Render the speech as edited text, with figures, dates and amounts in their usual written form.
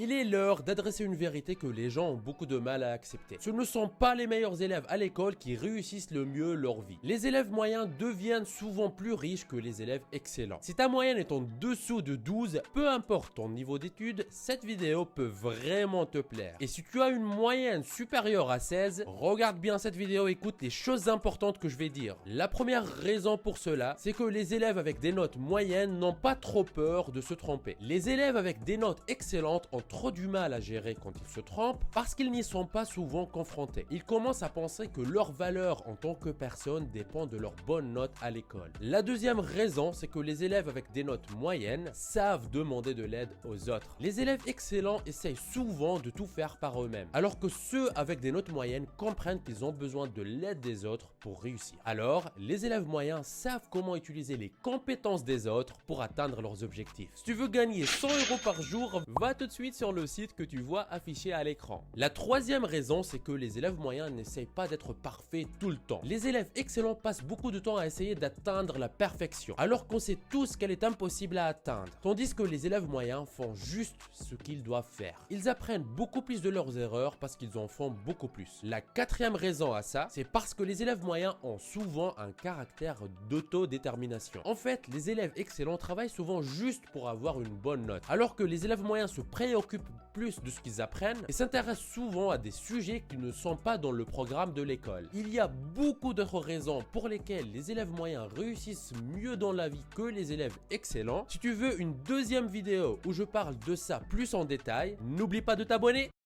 Il est l'heure d'adresser une vérité que les gens ont beaucoup de mal à accepter. Ce ne sont pas les meilleurs élèves à l'école qui réussissent le mieux leur vie. Les élèves moyens deviennent souvent plus riches que les élèves excellents. Si ta moyenne est en dessous de 12, peu importe ton niveau d'études, cette vidéo peut vraiment te plaire. Et si tu as une moyenne supérieure à 16, regarde bien cette vidéo, écoute les choses importantes que je vais dire. La première raison pour cela, c'est que les élèves avec des notes moyennes n'ont pas trop peur de se tromper. Les élèves avec des notes excellentes ont trop du mal à gérer quand ils se trompent parce qu'ils n'y sont pas souvent confrontés. Ils commencent à penser que leur valeur en tant que personne dépend de leurs bonnes notes à l'école. La deuxième raison, c'est que les élèves avec des notes moyennes savent demander de l'aide aux autres. Les élèves excellents essayent souvent de tout faire par eux-mêmes, alors que ceux avec des notes moyennes comprennent qu'ils ont besoin de l'aide des autres pour réussir. Alors, les élèves moyens savent comment utiliser les compétences des autres pour atteindre leurs objectifs. Si tu veux gagner 100 € par jour, va tout de suite sur le site que tu vois affiché à l'écran. La troisième raison, c'est que les élèves moyens n'essayent pas d'être parfaits tout le temps. Les élèves excellents passent beaucoup de temps à essayer d'atteindre la perfection, alors qu'on sait tous qu'elle est impossible à atteindre. Tandis que les élèves moyens font juste ce qu'ils doivent faire. Ils apprennent beaucoup plus de leurs erreurs parce qu'ils en font beaucoup plus. La quatrième raison à ça, c'est parce que les élèves moyens ont souvent un caractère d'autodétermination. En fait, les élèves excellents travaillent souvent juste pour avoir une bonne note, alors que les élèves moyens se préoccupent plus de ce qu'ils apprennent et s'intéressent souvent à des sujets qui ne sont pas dans le programme de l'école. Il y a beaucoup d'autres raisons pour lesquelles les élèves moyens réussissent mieux dans la vie que les élèves excellents. Si tu veux une deuxième vidéo où je parle de ça plus en détail, n'oublie pas de t'abonner.